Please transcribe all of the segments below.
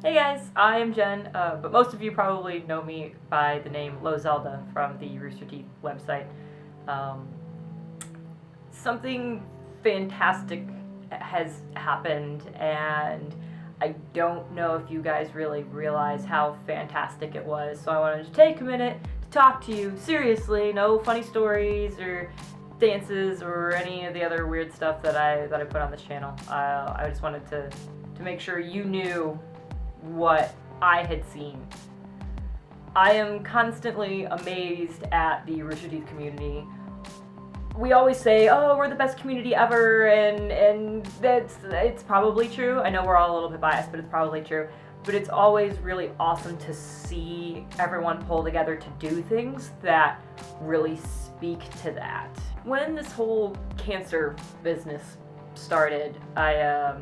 Hey guys, I am Jen, but most of you probably know me by the name LoZelda from the RoosterTeeth website. Um, Something fantastic has happened, and I don't know if you guys really realize how fantastic it was, so I wanted to take a minute to talk to you seriously. No funny stories or dances or any of the other weird stuff that I put on this channel. I just wanted to make sure you knew what I had seen. I am constantly amazed at the RoosterTeeth community. We always say, oh, we're the best community ever, and it's probably true. I know we're all a little bit biased, but it's probably true. But it's always really awesome to see everyone pull together to do things that really speak to that. When this whole cancer business started, I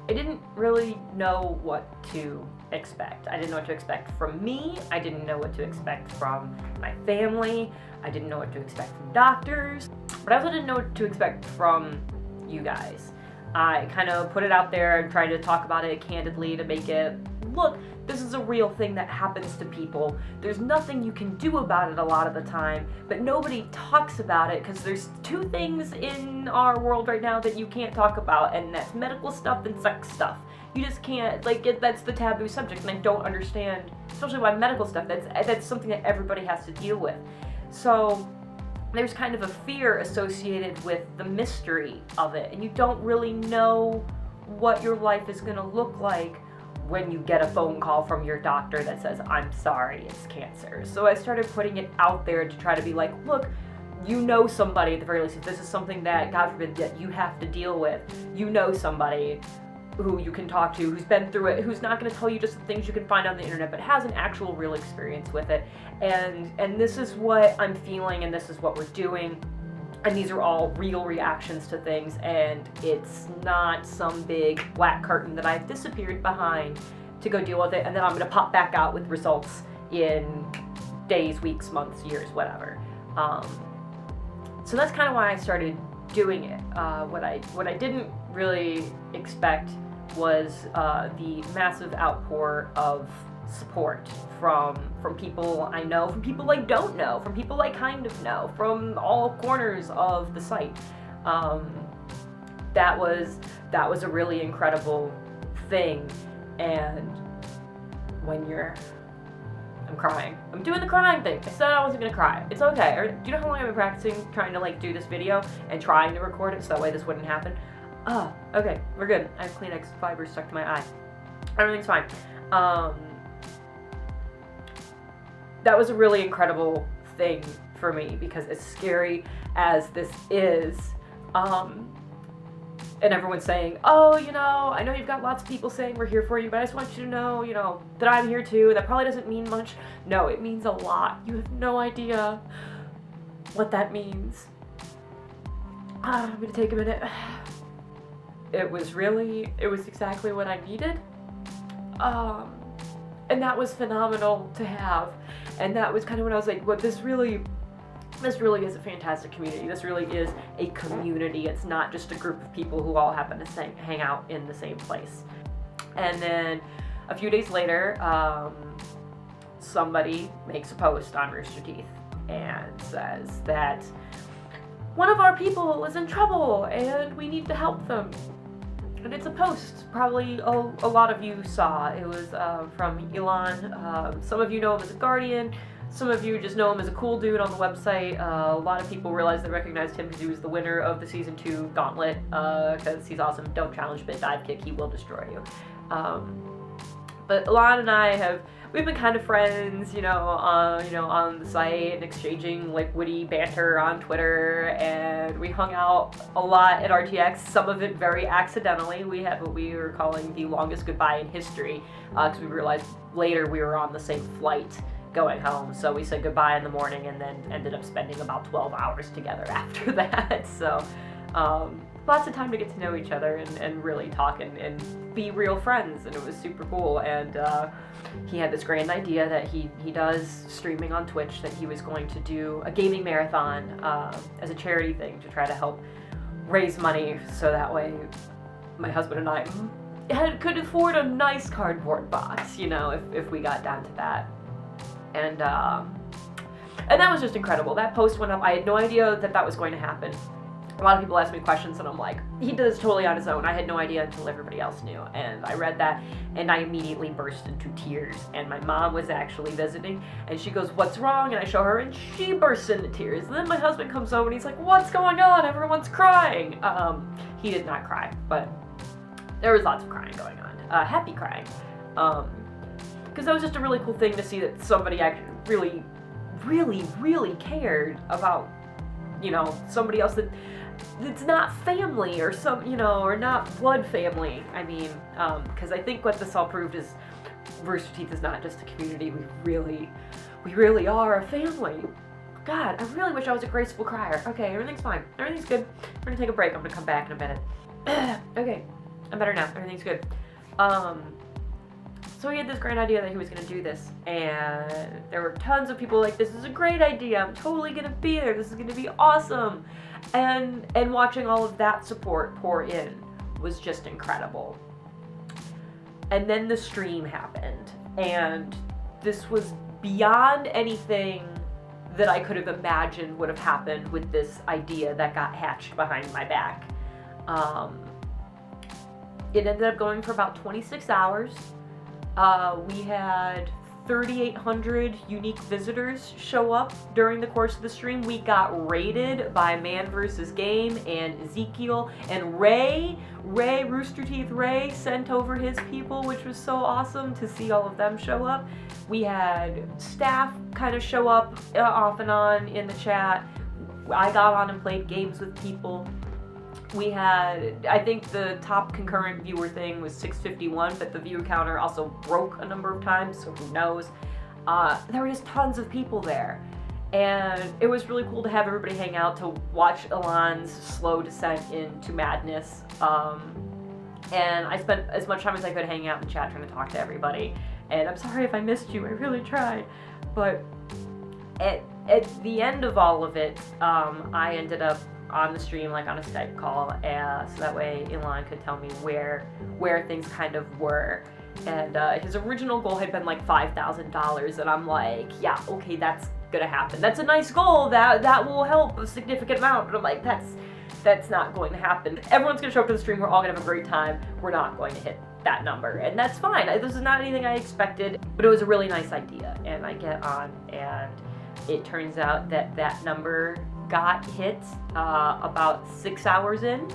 didn't really know what to expect. I didn't know what to expect from me. I didn't know what to expect from my family. I didn't know what to expect from doctors. But I also didn't know what to expect from you guys. I kind of put it out there and tried to talk about it candidly to make it, look, this is a real thing that happens to people. There's nothing you can do about it a lot of the time, but nobody talks about it because there's two things in our world right now that you can't talk about, and that's medical stuff and sex stuff. You just can't, that's the taboo subject, and I don't understand, especially why medical stuff, that's something that everybody has to deal with. So there's kind of a fear associated with the mystery of it, and you don't really know what your life is going to look like when you get a phone call from your doctor that says, I'm sorry, it's cancer. So I started putting it out there to try to be like, look, you know somebody at the very least, if this is something that, God forbid, that you have to deal with, you know somebody who you can talk to, who's been through it, who's not going to tell you just the things you can find on the internet, but has an actual real experience with it. And this is what I'm feeling, and this is what we're doing. And these are all real reactions to things, and it's not some big black curtain that I've disappeared behind to go deal with it, and then I'm going to pop back out with results in days, weeks, months, years, whatever. So that's kind of why I started doing it. What I didn't really expect was the massive outpour of support from people I know, from people I don't know, from people I kind of know, from all corners of the site. That was a really incredible thing. And when I'm crying. I'm doing the crying thing. I said I wasn't gonna cry. It's okay. Do you know how long I've been practicing trying to do this video and trying to record it so that way this wouldn't happen? Okay, we're good. I have Kleenex fibers stuck to my eye. Everything's fine. That was a really incredible thing for me, because as scary as this is, and everyone's saying, oh, I know you've got lots of people saying we're here for you, but I just want you to know, that I'm here too. That probably doesn't mean much. No, it means a lot. You have no idea what that means. I'm gonna take a minute. It was exactly what I needed. And that was phenomenal to have. And that was kind of when I was like, well, this really is a fantastic community. This really is a community. It's not just a group of people who all happen to hang out in the same place. And then a few days later, somebody makes a post on RoosterTeeth and says that one of our people is in trouble and we need to help them. And it's a post probably a lot of you saw. It was from Elon. Some of you know him as a Guardian. Some of you just know him as a cool dude on the website. A lot of people realized they recognized him because he was the winner of the Season 2 Gauntlet, because he's awesome. Don't challenge bit dive kick, he will destroy you. But Elon and I we've been kind of friends, on the site, and exchanging witty banter on Twitter, and we hung out a lot at RTX, some of it very accidentally. We had what we were calling the longest goodbye in history, because we realized later we were on the same flight going home, so we said goodbye in the morning and then ended up spending about 12 hours together after that. So lots of time to get to know each other and really talk and be real friends, and it was super cool. And he had this grand idea that he does streaming on Twitch, that he was going to do a gaming marathon as a charity thing to try to help raise money, so that way my husband and I could afford a nice cardboard box, you know, if we got down to that. And that was just incredible. That post went up. I had no idea that was going to happen. A lot of people ask me questions, and I'm like, he did this totally on his own. I had no idea until everybody else knew. And I read that, and I immediately burst into tears. And my mom was actually visiting, and she goes, "What's wrong?" And I show her, and she bursts into tears. And then my husband comes home, and he's like, "What's going on? Everyone's crying." He did not cry, but there was lots of crying going on. Happy crying. Because that was just a really cool thing to see that somebody actually really, really, really cared about, you know, somebody else that's not family or or not blood family. I mean, because I think what this all proved is Rooster Teeth is not just a community. We really are a family. God, I really wish I was a graceful crier. Okay, everything's fine. Everything's good. We're gonna take a break. I'm gonna come back in a minute. Okay, I'm better now. Everything's good. So he had this great idea that he was going to do this, and there were tons of people like, "This is a great idea, I'm totally going to be there, this is going to be awesome," and watching all of that support pour in was just incredible. And then the stream happened, and this was beyond anything that I could have imagined would have happened with this idea that got hatched behind my back. It ended up going for about 26 hours. We had 3,800 unique visitors show up during the course of the stream. We got raided by Man vs. Game and Ezekiel, and RoosterTeeth Ray sent over his people, which was so awesome to see all of them show up. We had staff kind of show up off and on in the chat. I got on and played games with people. We had, I think the top concurrent viewer thing was 651, but the viewer counter also broke a number of times, so who knows. There were just tons of people there, and it was really cool to have everybody hang out to watch Elon's slow descent into madness. And I spent as much time as I could hanging out in the chat trying to talk to everybody, and I'm sorry if I missed you, I really tried. But at the end of all of it, I ended up on the stream, like on a Skype call, so that way Elon could tell me where things kind of were. And his original goal had been like $5,000, and I'm like, yeah, okay, that's gonna happen. That's a nice goal. That will help a significant amount. But I'm like, that's not going to happen. Everyone's gonna show up to the stream. We're all gonna have a great time. We're not going to hit that number, and that's fine. This is not anything I expected, but it was a really nice idea. And I get on, and it turns out that number got hit about 6 hours in,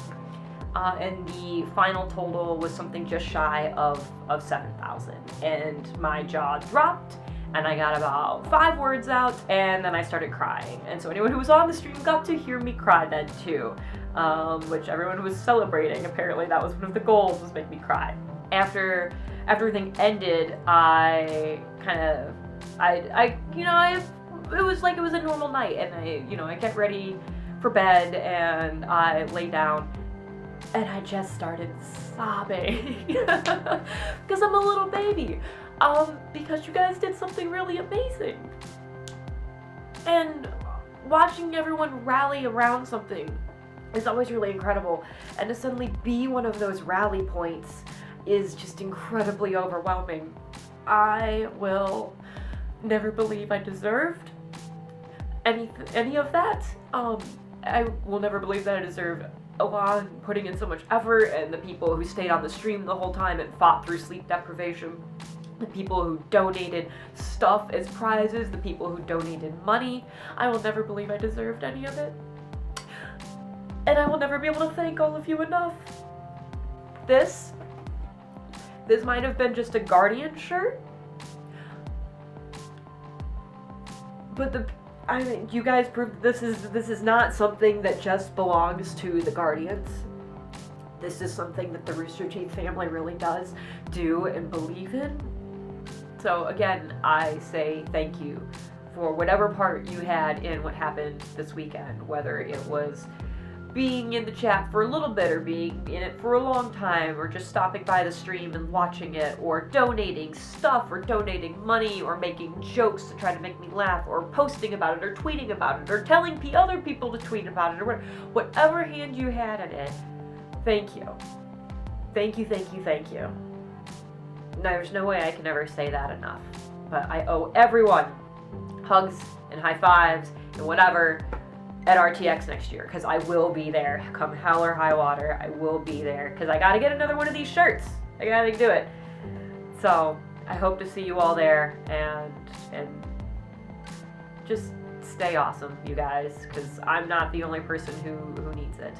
and the final total was something just shy of 7,000, and my jaw dropped, and I got about 5 words out, and then I started crying. And so anyone who was on the stream got to hear me cry then too, which everyone was celebrating. Apparently that was one of the goals, was make me cry. After everything ended, it was like it was a normal night, and I get ready for bed, and I lay down, and I just started sobbing because I'm a little baby, because you guys did something really amazing, and watching everyone rally around something is always really incredible, and to suddenly be one of those rally points is just incredibly overwhelming. I will never believe I deserved any of that. I will never believe that I deserve Elon putting in so much effort, and the people who stayed on the stream the whole time and fought through sleep deprivation, the people who donated stuff as prizes, the people who donated money. I will never believe I deserved any of it, and I will never be able to thank all of you enough. This might have been just a Guardian shirt, but you guys proved this is not something that just belongs to the Guardians. This is something that the Rooster Teeth family really does do and believe in. So again, I say thank you for whatever part you had in what happened this weekend, whether it was being in the chat for a little bit, or being in it for a long time, or just stopping by the stream and watching it, or donating stuff, or donating money, or making jokes to try to make me laugh, or posting about it, or tweeting about it, or telling other people to tweet about it, or whatever hand you had in it. Thank you. thank you, thank you, thank you. There's no way I can ever say that enough. But I owe everyone hugs and high fives and whatever at RTX next year, because I will be there. Come hell or high water, I will be there, because I gotta get another one of these shirts. I gotta do it. So I hope to see you all there, and just stay awesome, you guys, because I'm not the only person who needs it.